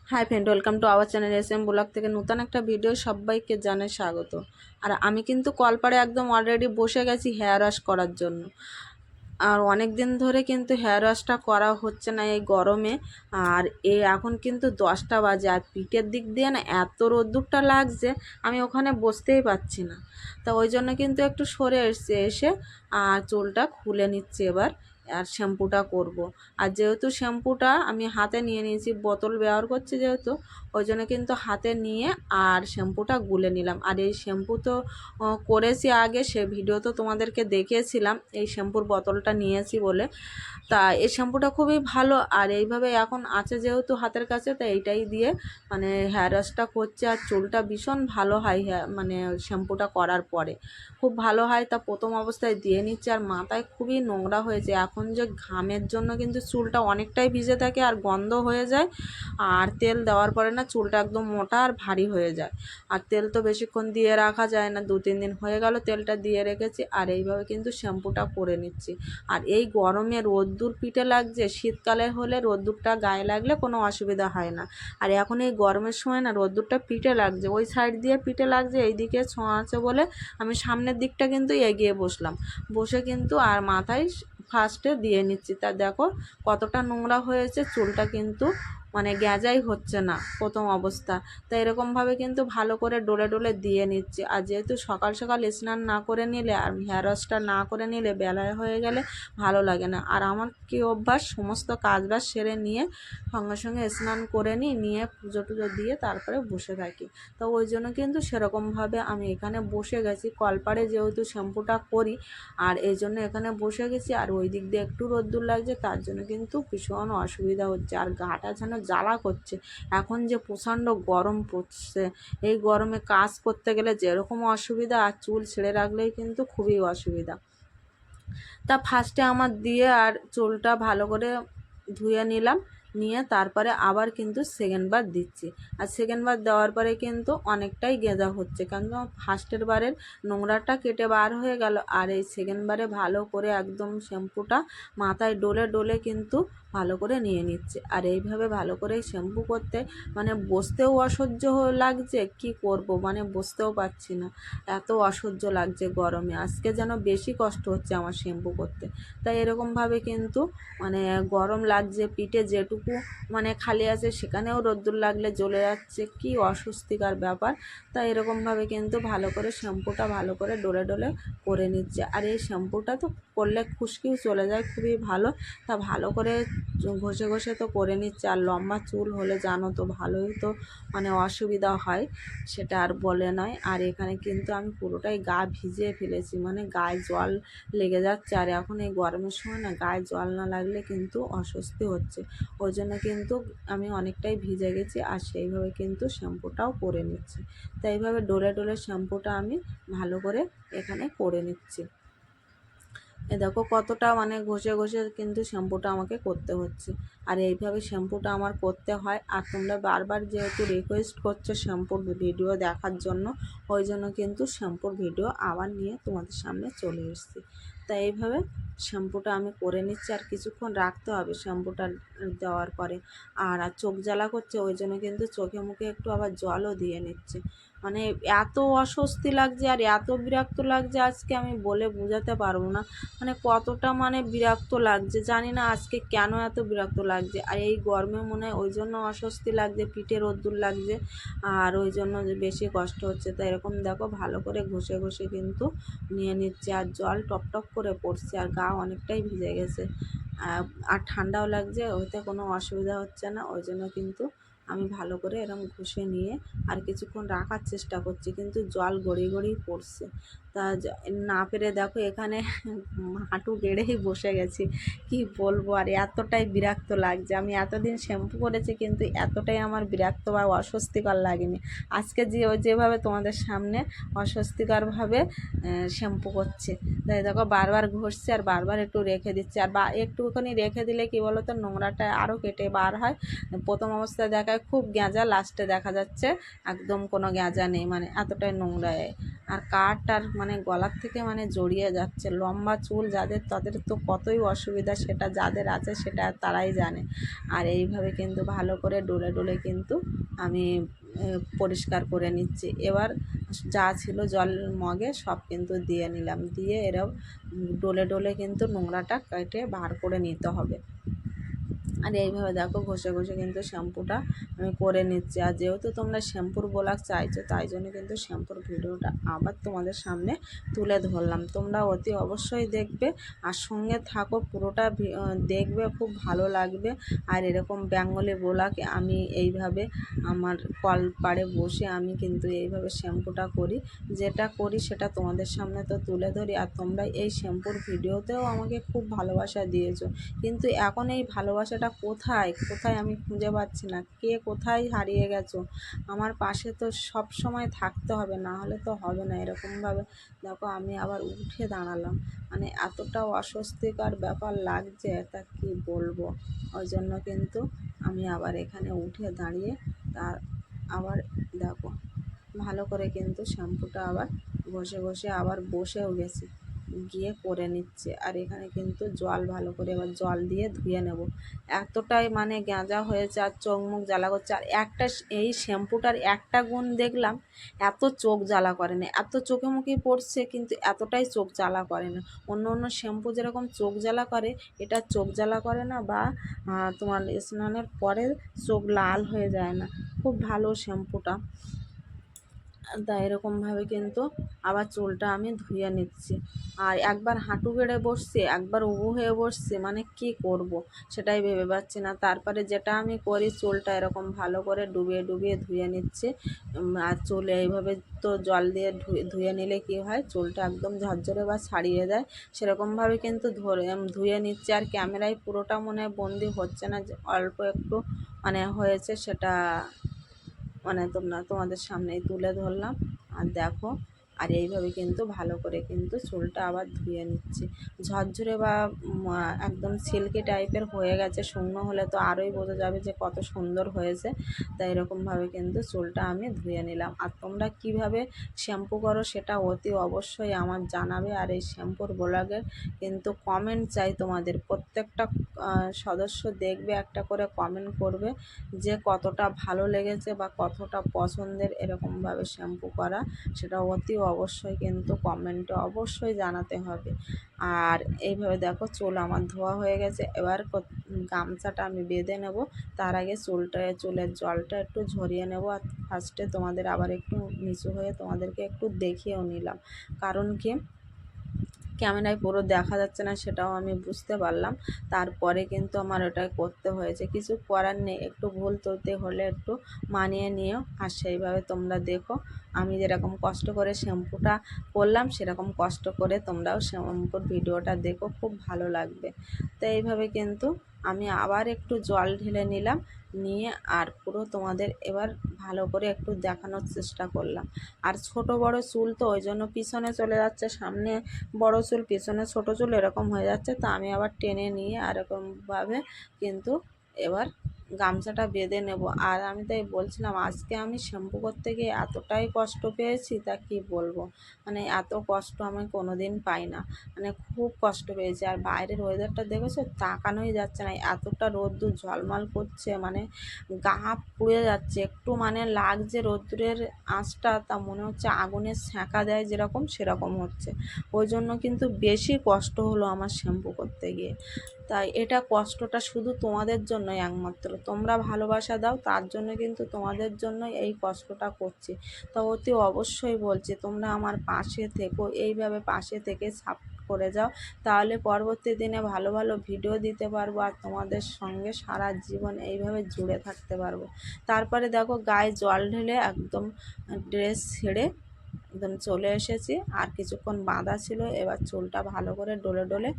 High friend, welcome to our channel S M blog থেকে নতুন একটা ভিডিও সবাইকে জানাই স্বাগত। আর আমি কিন্তু কলপাড়ে একদম অলরেডি বসে গেছি হেয়ার ওয়াশ করার জন্য। আর অনেক দিন ধরে কিন্তু হেয়ার ওয়াশটা করা হচ্ছে না এই গরমে। আর এখন কিন্তু 10টা বাজে, আর পিঠের দিক দিয়ে না এত রোদ্দুরটা লাগছে, আমি ওখানে বসতেই পারছি না। তা ওই জন্য কিন্তু একটু সরে এসে আর চুলটা খুলে নিচ্ছি এবার। আর শ্যাম্পুটা করব। আর যেহেতু শ্যাম্পুটা আমি হাতে নিয়ে নিয়েছি, বোতল ব্যবহার করছি যেহেতু, ওই জন্য কিন্তু হাতে নিয়ে আর শ্যাম্পুটা গুলে নিলাম। আর এই শ্যাম্পু তো করেছি আগে, সে ভিডিও তো তোমাদেরকে দেখিয়েছিলাম এই শ্যাম্পুর বোতলটা নিয়েছি বলে। তা এই শ্যাম্পুটা খুবই ভালো, আর এইভাবে এখন আছে যেহেতু হাতের কাছে, তা এইটাই দিয়ে মানে হেয়ার ওয়াশটা করছে। আর চুলটা ভীষণ ভালো হয়, মানে শ্যাম্পুটা করার পরে খুব ভালো হয়। তা প্রথম অবস্থায় দিয়ে নিচ্ছে, আর মাথায় খুবই নোংরা হয়েছে এখন যে ঘামের জন্য কিন্তু চুলটা অনেকটাই ভিজে থাকে আর গন্ধ হয়ে যায়। আর তেল দেওয়ার পরে না চুলটা একদম মোটা আর ভারী হয়ে যায়। আর তেল তো বেশিক্ষণ দিয়ে রাখা যায় না, 2-3 দিন হয়ে গেল তেলটা দিয়ে রেখেছি। আর এইভাবে কিন্তু শ্যাম্পুটা করে নিচ্ছি। আর এই গরমে রোদ্দুর পিঠে লাগছে, শীতকালে হলে রোদ্দুরটা গায়ে লাগলে কোনো অসুবিধা হয় না। আর এখন এই গরমের সময় না রোদ্দুরটা পিঠে লাগছে, ওই সাইড দিয়ে পিঠে লাগছে, এই দিকে ছোঁয়া আছে বলে আমি সামনের দিকটা কিন্তু এগিয়ে বসলাম। বসে কিন্তু আর মাথায় ফার্স্টে দিয়ে নিচ্ছি। তা দেখো কতটা নোংরা হয়েছে, চুলটা কিন্তু মানে গ্যাজাই হচ্ছে না প্রথম অবস্থা। তাই এরকমভাবে কিন্তু ভালো করে ডলে ডলে দিয়ে নিচ্ছি। আর যেহেতু সকাল সকাল স্নান না করে নিলে আর হেয়ার ওয়াশটা না করে নিলে বেলায় হয়ে গেলে ভালো লাগে না। আর আমার কি অভ্যাস, সমস্ত কাজবাজ সেরে নিয়ে সঙ্গে সঙ্গে স্নান করে নিয়ে পুজো টুজো দিয়ে তারপরে বসে থাকি। তো ওই জন্য কিন্তু সেরকমভাবে আমি এখানে বসে গেছি, কলপাড়ে যেহেতু শ্যাম্পুটা করি, আর এই জন্য এখানে বসে গেছি। আর ওই দিক দিয়ে একটু রোদ্দুর লাগছে, তার জন্য কিন্তু ভীষণ অসুবিধা হচ্ছে। আর গাটা যেন জ্বালা করছে, এখন যে প্রচণ্ড গরম পড়ছে, এই গরমে কাজ করতে গেলে যেরকম অসুবিধা, আর চুল ছেড়ে রাখলেই কিন্তু খুবই অসুবিধা। তা ফার্স্টে আমার দিয়ে আর চুলটা ভালো করে ধুয়ে নিলাম, নিয়ে তারপরে আবার কিন্তু সেকেন্ড বার দিচ্ছি। আর সেকেন্ড বার দেওয়ার পরে কিন্তু অনেকটাই গেঁজা হচ্ছে, কারণ ফার্স্টের বারের নোংরাটা কেটে বার হয়ে গেল। আর এই সেকেন্ড বারে ভালো করে একদম শ্যাম্পুটা মাথায় ডলে ডলে কিন্তু ভালো করে নিয়ে নিচ্ছে। আর এইভাবে ভালো করে শ্যাম্পু করতে মানে বসতেও অসহ্য লাগছে, কি করব, মানে বসতেও পারছি না, এত অসহ্য লাগছে গরমে। আজকে যেন বেশি কষ্ট হচ্ছে আমার শ্যাম্পু করতে। তাই এরকমভাবে কিন্তু মানে গরম লাগছে, পিঠে যেটুকু মানে খালি আছে সেখানেও রোদ্দুর লাগলে জ্বলে যাচ্ছে, কি অস্বস্তিকর ব্যাপার। তাই এরকমভাবে কিন্তু ভালো করে শ্যাম্পুটা ভালো করে ডলে ডলে করে নিচ্ছে। আর এই শ্যাম্পুটা তো করলে খুশকিও চলে যায়, খুবই ভালো। তা ভালো করে ঘষে ঘষে তো করে নিচ্ছে। আর লম্বা চুল হলে জানো তো ভালোই তো মানে অসুবিধা হয়, সেটা আর বলে নয়। আর এখানে কিন্তু আমি পুরোটাই গা ভিজিয়ে ফেলেছি, মানে গায়ে জল লেগে যাচ্ছে। আর এখন এই গরমের সময় না গায়ে জল না লাগলে কিন্তু অস্বস্তি হচ্ছে, ওই জন্য কিন্তু আমি অনেকটাই ভিজে গেছি। আর সেইভাবে কিন্তু শ্যাম্পুটাও করে নিচ্ছি। তাই এইভাবে ডলে ডলে শ্যাম্পুটা আমি ভালো করে এখানে করে নিচ্ছি। এ দেখো কতটা মানে ঘষে ঘষে কিন্তু শ্যাম্পুটা আমাকে করতে হচ্ছে। আর এইভাবে শ্যাম্পুটা আমার করতে হয়। আর তোমরা বারবার যেহেতু রিকোয়েস্ট করছো শ্যাম্পুর ভিডিও দেখার জন্য, ওই জন্য কিন্তু শ্যাম্পুর ভিডিও আবার নিয়ে তোমাদের সামনে চলে এসেছি। তাই এইভাবে শ্যাম্পুটা আমি করে নিচ্ছি। আর কিছুক্ষণ রাখতে হবে শ্যাম্পুটা দেওয়ার পরে। আর চোখ জ্বালা করছে, ওই জন্য কিন্তু চোখে মুখে একটু আবার জলও দিয়ে নিচ্ছে। মানে এত অস্বস্তি লাগছে আর এত বিরক্ত লাগছে, আজকে আমি বলে বোঝাতে পারবো না। মানে কতটা মানে বিরক্ত লাগছে, জানি না আজকে কেন এত বিরক্ত লাগছে। আর এই গরমে মনে হয় ওই জন্য অস্বস্তি লাগছে, পিঠে রোদ্দুর লাগছে, আর ওই জন্য যে বেশি কষ্ট হচ্ছে। তাই এরকম দেখো ভালো করে ঘষে ঘষে কিন্তু নিয়ে নিচ্ছে। আর জল টপ টপ করে পড়ছে, আর গা অনেকটাই ভিজে গেছে। আর ঠান্ডাও লাগছে, ওইতে কোনো অসুবিধা হচ্ছে না। ওই জন্য কিন্তু আমি ভালো করে এরকম ঘষে নিয়ে আর কিছুক্ষণ রাখার চেষ্টা করছি, কিন্তু জল গড়িয়ে গড়িয়ে পড়ছে। তা না পেরে দেখো এখানে হাঁটু গেড়েই বসে গেছি, কি বলবো। আর এতটাই বিরক্ত লাগছে, আমি এতদিন শ্যাম্পু করেছি কিন্তু এতটাই আমার বিরক্ত বা অস্বস্তিকর লাগেনি। আজকে যেভাবে তোমাদের সামনে অস্বস্তিকরভাবে শ্যাম্পু করছে, তাই দেখো বারবার ঘষছে আর বারবার একটু রেখে দিচ্ছে। আর একটুখানি রেখে দিলে কি বলো তো, নোংরাটা আরও কেটে বার হয়। প্রথম অবস্থায় দেখা জায়গায় খুব গেঁজা, লাস্টে দেখা যাচ্ছে একদম কোনো গেঁজা নেই, মানে এতটাই নোংরা। আর কাঠটার মানে গলার থেকে মানে জড়িয়ে যাচ্ছে। লম্বা চুল যাদের তাদের তো কতই অসুবিধা, সেটা যাদের আছে সেটা তারাই জানে। আর এইভাবে কিন্তু ভালো করে ডলে ডলে কিন্তু আমি পরিষ্কার করে নিচ্ছি। এবার যা ছিল জল মগে সব কিন্তু দিয়ে নিলাম, দিয়ে এরকম ডলে ডলে কিন্তু নোংরাটা কেটে বার করে নিতে হবে। আর এইভাবে দেখো ঘষে ঘষে কিন্তু শ্যাম্পুটা আমি করে নিচ্ছি। আর যেহেতু তোমরা শ্যাম্পুর ব্লগ চাইছো, তাই জন্য কিন্তু শ্যাম্পুর ভিডিওটা আবার তোমাদের সামনে তুলে ধরলাম। তোমরা অতি অবশ্যই দেখবে আর সঙ্গে থাকো, পুরোটা দেখবে, খুব ভালো লাগবে। আর এরকম বেঙ্গলি ব্লগ আমি এইভাবে আমার কল পাড়ে বসে আমি কিন্তু এইভাবে শ্যাম্পুটা করি। যেটা করি সেটা তোমাদের সামনে তো তুলে ধরি। আর তোমরা এই শ্যাম্পুর ভিডিওতেও আমাকে খুব ভালোবাসা দিয়েছো, কিন্তু এখন এই ভালোবাসাটা কোথায় কোথায় আমি খুঁজে পাচ্ছি না। কে কোথায় হারিয়ে গেছো? আমার পাশে তো সব সময় থাকতে হবে, না হলে তো হবে না। এরকমভাবে দেখো আমি আবার উঠে দাঁড়ালাম, মানে এতটা অস্বস্তিকর ব্যাপার লাগছে তা কি বলবো। ওই জন্য কিন্তু আমি আবার এখানে উঠে দাঁড়িয়ে তার আবার দেখো ভালো করে কিন্তু শ্যাম্পুটা আবার ঘষে ঘষে আবার বসেও গেছি, গিয়ে করে নিচ্ছে। আর এখানে কিন্তু জল ভালো করে এবার জল দিয়ে ধুয়ে নেব। এতটাই মানে গেঁজা হয়েছে আর চোখ মুখ জ্বালা করছে। আর একটা এই শ্যাম্পুটার একটা গুণ দেখলাম, এত চোখ জ্বালা করে না। এত চোখে মুখে পড়ছে কিন্তু এতটাই চোখ জ্বালা করে না। অন্য অন্য শ্যাম্পু যেরকম চোখ জ্বালা করে, এটা চোখ জ্বালা করে না, বা তোমার স্নানের পরে চোখ লাল হয়ে যায় না। খুব ভালো শ্যাম্পুটা। তা এরকমভাবে কিন্তু আবার চুলটা আমি ধুয়ে নিচ্ছি। আর একবার হাঁটু গেড়ে বসছে, একবার উবু হয়ে বসছে, মানে কি করব সেটাই ভেবে পাচ্ছি না। তারপরে যেটা আমি করি, চুলটা এরকম ভালো করে ডুবিয়ে ডুবিয়ে ধুয়ে নিচ্ছি। আর চুল এইভাবে তো জল দিয়ে ধুয়ে নিলে কি হয়, চুলটা একদম ঝরঝরে বা ছাড়িয়ে যায়। সেরকমভাবে কিন্তু ধুয়ে নিচ্ছি। আর ক্যামেরায় পুরোটা মনে হয় বন্দি হচ্ছে না, যে অল্প একটু মানে হয়েছে, সেটা মানে তোমাদের সামনেই তুলে ধরলাম। আর দেখো, আর এইভাবে কিন্তু ভালো করে কিন্তু চুলটা আবার ধুয়ে নিচ্ছি। ঝরঝরে বা একদম সিল্কি টাইপের হয়ে গেছে, শুকনো হলে তো আরোই বোঝা যাবে যে কত সুন্দর হয়েছে। তাই এরকমভাবে কিন্তু চুলটা আমি ধুয়ে নিলাম। আর তোমরা কিভাবে শ্যাম্পু করো সেটা অতি অবশ্যই আমার জানাবে। আর এই শ্যাম্পুর ব্লগের কিন্তু কমেন্ট চাই তোমাদের। প্রত্যেকটা সদস্য দেখবে, একটা করে কমেন্ট করবে যে কতটা ভালো লেগেছে বা কতটা পছন্দের এরকমভাবে শ্যাম্পু করা, সেটা অতি অবশ্যই কিন্তু কমেন্টে অবশ্যই জানাতে হবে। আর এইভাবে দেখো চুল আমার ধোয়া হয়ে গেছে। এবার গামছাটা আমি বেঁধে নেব। তার আগে চুলের জলটা একটু ঝরিয়ে নেব। আর ফার্স্টে তোমাদের আবার একটু নিচু হয়ে তোমাদেরকে একটু দেখিয়েও নিলাম, কারণ কি ক্যামেরায় পুরো দেখা যাচ্ছে না সেটাও আমি বুঝতে পারলাম। তারপরে কিন্তু আমার ওটা করতে হয়েছে, কিছু করার নেই। একটু ভুল ত্রুটি হলে একটু মানিয়ে নিও। আর সেইভাবে তোমরা দেখো, আমি যেরকম কষ্ট করে শ্যাম্পুটা করলাম, সেরকম কষ্ট করে তোমরাও শ্যাম্পুর ভিডিওটা দেখো, খুব ভালো লাগবে। তো এইভাবে কিন্তু আমি আবার একটু জল ঢেলে নিলাম, নিয়ে আর পুরো তোমাদের এবার ভালো করে একটু দেখানোর চেষ্টা করলাম। আর ছোট বড় চুল তো ওই জন্য পিছনে চলে যাচ্ছে, সামনে বড় চুল পিছনে ছোট চুল এরকম হয়ে যাচ্ছে। তো আমি আবার টেনে নিয়ে এরকমভাবে কিন্তু এবার গামছাটা বেঁধে নেব। আর আমি তাই বলছিলাম, আজকে আমি শ্যাম্পু করতে গিয়ে এতটাই কষ্ট পেয়েছি তা কি বলবো। মানে এত কষ্ট আমি কোনো দিন পাই না, মানে খুব কষ্ট পেয়েছি। আর বাইরের ওয়েদারটা দেখেছো, তাকানোই যাচ্ছে না, এতটা রোদ্দুর ঝলমল করছে, মানে গা পুড়ে যাচ্ছে। একটু মানে লাগছে রোদ্দুরের আঁচটা, তা মনে হচ্ছে আগুনের সেঁকা দেয় যেরকম, সেরকম হচ্ছে। ওই জন্য কিন্তু বেশি কষ্ট হলো আমার শ্যাম্পু করতে গিয়ে। তাই এটা কষ্টটা শুধু তোমাদের জন্যই, একমাত্র তোমরা ভালোবাসা দাও, তার জন্য কিন্তু তোমাদের জন্য এই কষ্টটা করছি। তা অতি অবশ্যই বলছি, তোমরা আমার পাশে থেকো, এইভাবে পাশে থেকে সাপোর্ট করে যাও, তাহলে পরবর্তী দিনে ভালো ভালো ভিডিও দিতে পারবো। আর তোমাদের সঙ্গে সারা জীবন এইভাবে জুড়ে থাকতে পারবো। তারপরে দেখো গায়ে জল ঢেলে একদম ড্রেস ছেড়ে একদম চলে এসেছি। আর কিছুক্ষণ বাঁধা ছিল, এবার চুলটা ভালো করে ডলে ডলে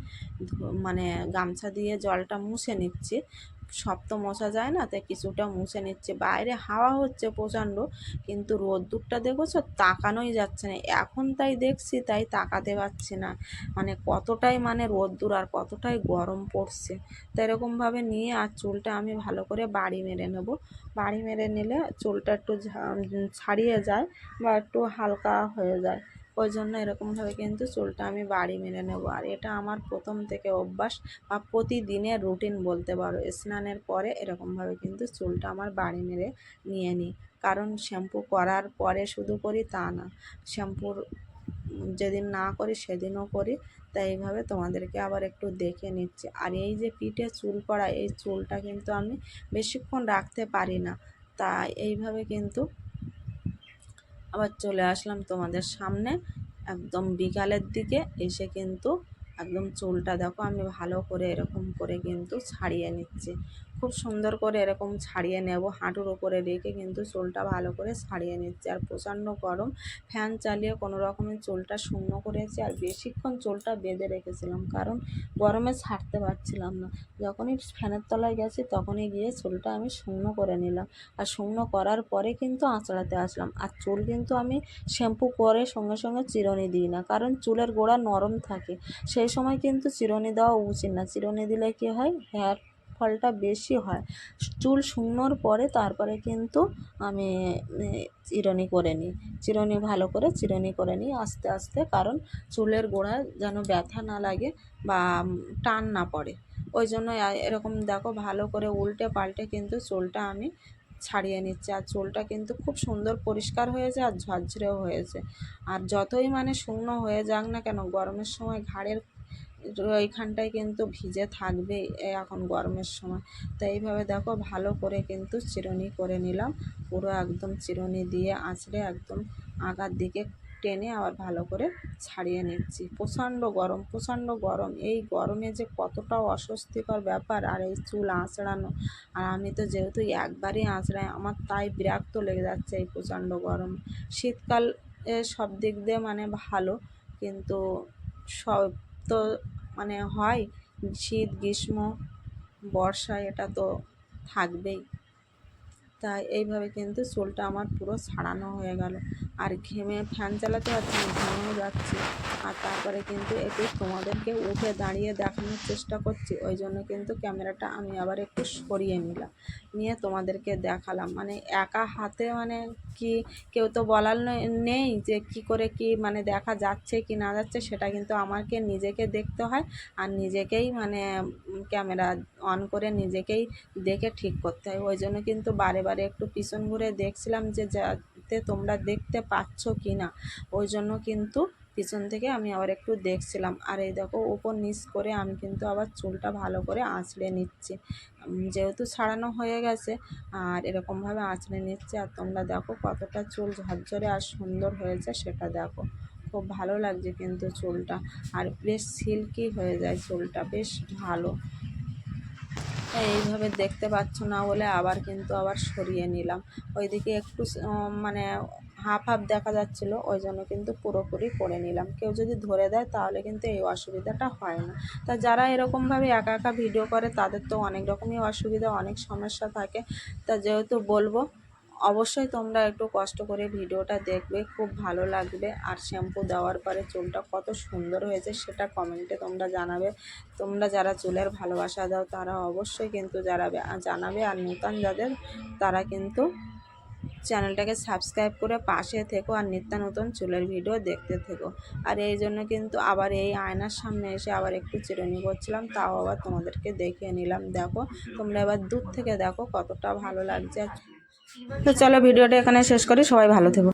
মানে গামছা দিয়ে জলটা মুছে নিচ্ছি। সব তো মোছা যায় না, তাই কিছুটা মুছে নিচ্ছে। বাইরে হাওয়া হচ্ছে প্রচণ্ড, কিন্তু রোদ্দুরটা দেখেছো, তাকানোই যাচ্ছে না। এখন তাই দেখছি, তাই তাকাতে পারছি না, মানে কতটাই মানে রোদ্দুর আর কতটাই গরম পড়ছে। তো এরকমভাবে নিয়ে আর চুলটা আমি ভালো করে বাড়ি মেরে নেব। বাড়ি মেরে নিলে চুলটা একটু ছাড়িয়ে যায় বা একটু হালকা হয়ে যায়। ওই জন্য এরকমভাবে কিন্তু চুলটা আমি বাড়ি মেরে নেব। আর এটা আমার প্রথম থেকে অভ্যাস বা প্রতিদিনের রুটিন বলতে পারো। স্নানের পরে এরকমভাবে কিন্তু চুলটা আমার বাড়ি মেরে নিয়ে নিই। কারণ শ্যাম্পু করার পরে শুধু করি তা না, শ্যাম্পুর যেদিন না করি সেদিনও করি। তাই এইভাবে তোমাদেরকে আবার একটু দেখে নিচ্ছি। আর এই যে পিঠে চুল পড়া, এই চুলটা কিন্তু আমি বেশিক্ষণ রাখতে পারি না, তাই এইভাবে কিন্তু আবার চলে আসলাম তোমাদের সামনে একদম বিকালের দিকে এসে। কিন্তু একদম চুলটা দেখো আমি ভালো করে এরকম করে কিন্তু ছাড়িয়ে নিচ্ছি। খুব সুন্দর করে এরকম ছাড়িয়ে নেব, হাঁটুর উপরে রেখে কিন্তু চুলটা ভালো করে ছাড়িয়ে নিচ্ছি। আর প্রচণ্ড গরম, ফ্যান চালিয়ে কোনো রকমে চুলটা শুকনো করেছি। আর বেশিক্ষণ চুলটা বেঁধে রেখেছিলাম, কারণ গরমে ছাড়তে পারছিলাম না। যখনই ফ্যানের তলায় গেছি তখনই গিয়ে চুলটা আমি শুকনো করে নিলাম। আর শুকনো করার পরে কিন্তু আঁচড়াতে আসলাম। আর চুল কিন্তু আমি শ্যাম্পু করে সঙ্গে সঙ্গে চিরুনি দিই না, কারণ চুলের গোড়া নরম থাকে, সেই সময় কিন্তু চিরুনি দেওয়া উচিত না। চিরুনি দিলে কী হয়, হেয়ার ফলটা বেশি হয়। চুল শুকনোর পরে তারপরে কিন্তু আমি চিরুনি করে নিই। চিরুনি ভালো করে চিরুনি করে নিই আস্তে আস্তে, কারণ চুলের গোড়ায় যেন ব্যথা না লাগে বা টান না পড়ে। ওই জন্য এরকম দেখো ভালো করে উল্টে পাল্টে কিন্তু চুলটা আমি ছাড়িয়ে নিচ্ছে। আর চুলটা কিন্তু খুব সুন্দর পরিষ্কার হয়েছে আর ঝরঝরেও হয়েছে। আর যতই মানে শুকনো হয়ে যাক না কেন, গরমের সময় ঘাড়ের ওইখানটায় কিন্তু ভিজে থাকবেই এখন গরমের সময়। তো এইভাবে দেখো ভালো করে কিন্তু চিরুনি করে নিলাম, পুরো একদম চিরুনি দিয়ে আঁচড়ে একদম আগার দিকে টেনে আবার ভালো করে ছাড়িয়ে নিচ্ছি। প্রচণ্ড গরম, প্রচণ্ড গরম, এই গরমে যে কতটা অস্বস্তিকর ব্যাপার। আর এই চুল আঁচড়ানো, আর আমি তো যেহেতু একবারই আঁচড়াই, আমার তাই বিরক্ত লেগে যাচ্ছে এই প্রচণ্ড গরম। শীতকাল সব দিক দিয়ে মানে ভালো, কিন্তু সব তো মানে হয়, শীত গ্রীষ্ম বর্ষা এটা তো থাকবেই। তাই এইভাবে কিন্তু চুলটা আমার পুরো ছাড়ানো হয়ে গেল। আর ঘেমে ফ্যান চালাতে পারছি না, ঘেমেও যাচ্ছি। আর তারপরে কিন্তু একটু তোমাদেরকে উঠে দাঁড়িয়ে দেখানোর চেষ্টা করছি, ওই জন্য কিন্তু ক্যামেরাটা আমি আবার একটু সরিয়ে নিলাম, নিয়ে তোমাদেরকে দেখালাম। মানে একা হাতে মানে কি, কেউ তো বলার নেই যে কি করে কি মানে দেখা যাচ্ছে কি না যাচ্ছে, সেটা কিন্তু আমাকে নিজেকে দেখতে হয়। আর নিজেকেই মানে ক্যামেরা অন করে নিজেকেই দেখে ঠিক করতে হয়। ওই জন্য কিন্তু বারে বারে একটু পিছন ঘুরে দেখছিলাম যে যাতে তোমরা দেখতে পাচ্ছ কি না, ওই জন্য কিন্তু পিছন থেকে আমি আবার একটু দেখছিলাম। আর এই দেখো উপর নিচ করে আমি কিন্তু আবার চুলটা ভালো করে আঁচড়ে নিচ্ছি, যেহেতু ছাড়ানো হয়ে গেছে। আর এরকমভাবে আঁচড়ে নিচ্ছে। আর তোমরা দেখো কতটা চুল ঝরঝরে আর সুন্দর হয়েছে সেটা দেখো, খুব ভালো লাগছে কিন্তু চুলটা। আর বেশ সিল্কি হয়ে যায় চুলটা, বেশ ভালো। এইভাবে দেখতে পাচ্ছ না বলে আবার কিন্তু আবার সরিয়ে নিলাম। ওইদিকে একটু মানে হাফ হাফ দেখা যাচ্ছিল, ওই জন্য কিন্তু পুরোপুরি করে নিলাম। কেউ যদি ধরে দেয় তাহলে কিন্তু এই অসুবিধাটা হয় না। তা যারা এরকমভাবে একা একা ভিডিও করে তাদের তো অনেক রকমই অসুবিধা, অনেক সমস্যা থাকে। তা যেহেতু বলবো, অবশ্যই তোমরা একটু কষ্ট করে ভিডিওটা দেখবে, খুব ভালো লাগবে। আর শ্যাম্পু দেওয়ার পরে চুলটা কত সুন্দর হয়েছে সেটা কমেন্টে তোমরা জানাবে। তোমরা যারা চুলের ভালোবাসা দাও তারা অবশ্যই কিন্তু জানাবে। আর নতুন যাদের, তারা কিন্তু চ্যানেলটাকে সাবস্ক্রাইব করে পাশে থেকো আর নিত্য নতুন চুলের ভিডিও দেখতে থেকো। আর এই জন্য কিন্তু আবার এই আয়নার সামনে এসে আবার একটু চিরুনি করছিলাম, তাও আবার তোমাদেরকে দেখিয়ে নিলাম। দেখো তোমরা এবার দূর থেকে দেখো কতটা ভালো লাগছে। তো চলো ভিডিওটা এখানে শেষ করি, সবাই ভালো থেকো।